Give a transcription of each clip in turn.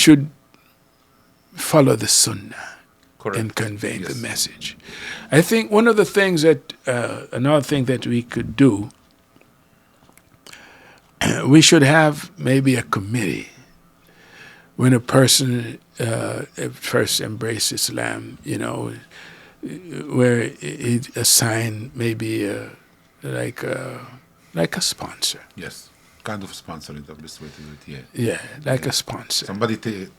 should follow the sunnah Correct. in conveying the Yes. message. I think one of the things that, another thing that we could do, we should have maybe a committee when a person first embraces Islam, where he assign maybe like a sponsor. Yes. Kind of sponsoring the best way to do it. Yeah. Yeah, like a sponsor. Somebody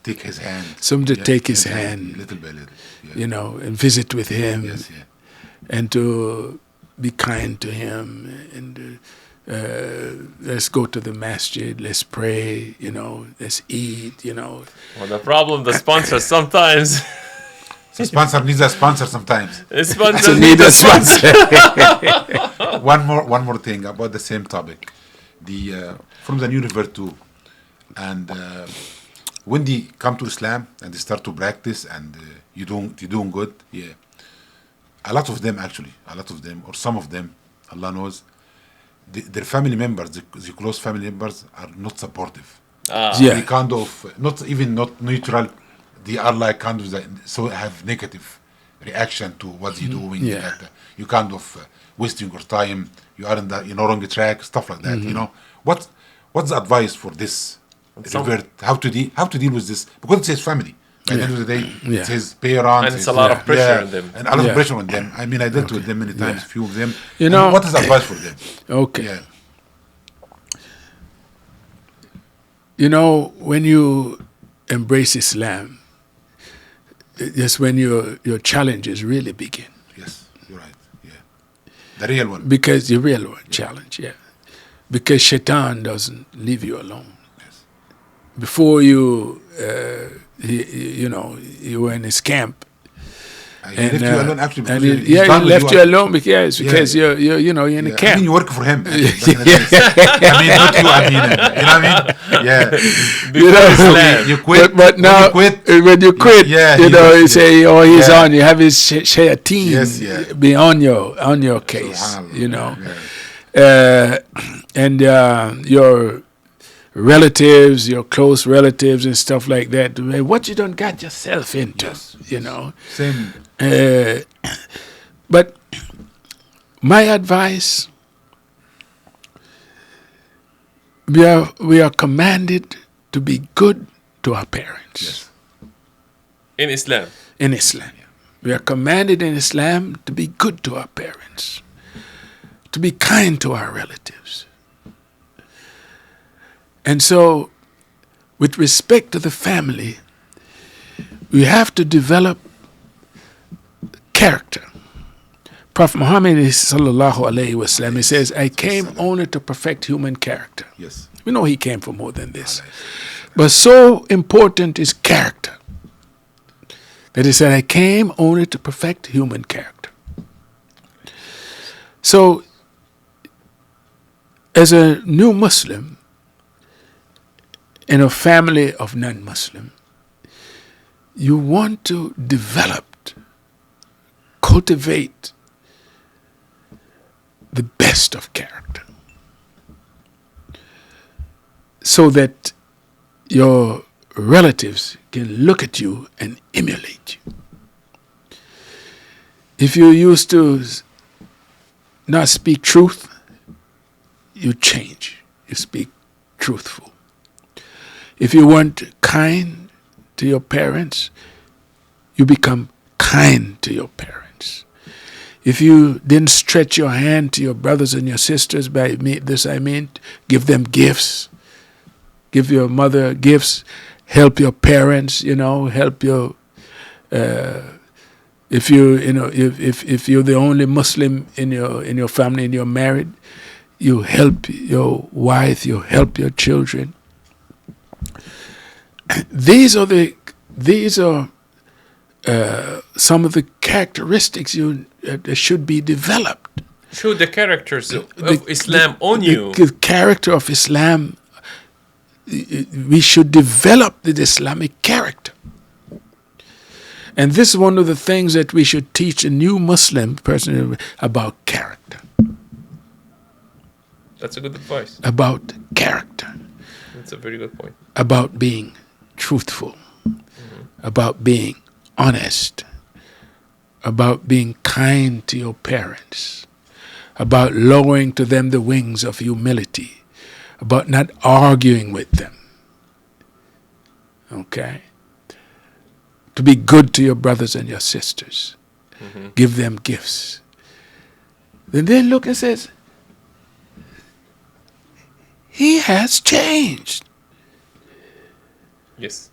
take his hand. Somebody take his hand, little by little. Yeah. and visit with him, Yes. Yeah. and to be kind to him, and let's go to the masjid, let's pray, let's eat, Well, the problem, the sponsors sometimes. So sponsor needs a sponsor sometimes. Sponsors need a sponsor. One more thing about the same topic. From the new river too, and when they come to Islam and they start to practice and you're doing good, yeah. A lot of them, or some of them, Allah knows, their family members, the close family members, are not supportive. Yeah. They kind of not neutral. They are like kind of so have negative reaction to what you're doing. Yeah. That, you kind of wasting your time. You are in the wrong track, stuff like that. What's the advice for this revert? How to deal with this? Because it's his family. At the end of the day, it's his parents. And it's a lot of pressure on them. And a lot of pressure on them. I mean, I dealt with them many times, few of them. What is the advice for them? Okay. Yeah. When you embrace Islam, that's when your challenges really begin. Yes, you're right. Yeah. The real one. Because the real one, challenge, yeah. Because Shaitan doesn't leave you alone. Yes. Before you, you were in his camp. He left you alone actually. And he left you alone because you're in the camp. I mean, you work for him. I mean, not you. I mean, you know what I mean? Yeah. You quit. But now, when you quit, you say, he's on. You have his shayateen be on your case. And your relatives, your close relatives and stuff like that. What you done got yourself into, Same. But my advice, we are commanded to be good to our parents. Yes. In Islam. In Islam. We are commanded in Islam to be good to our parents, to be kind to our relatives. And so, with respect to the family, we have to develop character. Prophet Muhammad sallallahu alaihi wasallam, he says, I came only to perfect human character. Yes. We know he came for more than this. But so important is character that he said, I came only to perfect human character. So, as a new Muslim in a family of non-Muslim, you want to develop, cultivate the best of character so that your relatives can look at you and emulate you. If you used to not speak truth, you change. You speak truthful. If you weren't kind to your parents, you become kind to your parents. If you didn't stretch your hand to your brothers and your sisters, by this I mean, give them gifts, give your mother gifts, help your parents, help your, if you're the only Muslim in your family and you're married, you help your wife, you help your children. These are some of the characteristics that should be developed. Show the characters of Islam on you. The character of Islam, we should develop the Islamic character. And this is one of the things that we should teach a new Muslim person about character. That's a good advice. About character. That's a very good point. About being truthful, about being honest, about being kind to your parents, about lowering to them the wings of humility, about not arguing with them. Okay? To be good to your brothers and your sisters. Give them gifts. Then look and says, he has changed. Yes.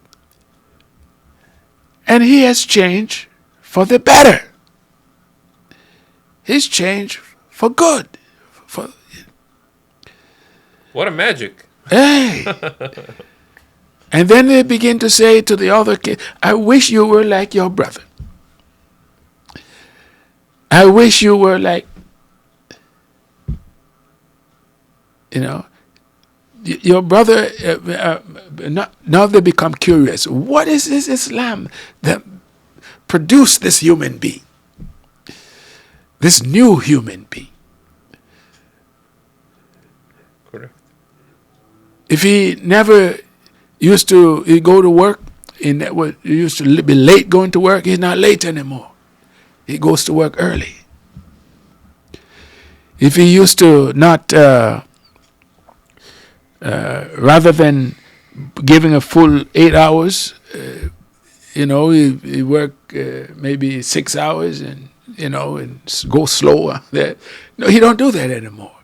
And he has changed for the better. He's changed for good. What a magic. Hey. And then they begin to say to the other kid, I wish you were like your brother. I wish you were like, your brother. Now they become curious. What is this Islam that produced this human being? This new human being. Correct. If he never used to go to work, he used to be late going to work, he's not late anymore. He goes to work early. If he used to not, rather than giving a full 8 hours, he work maybe 6 hours and go slower. No, he don't do that anymore.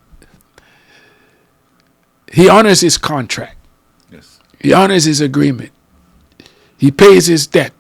He honors his contract. Yes. He honors his agreement. He pays his debt.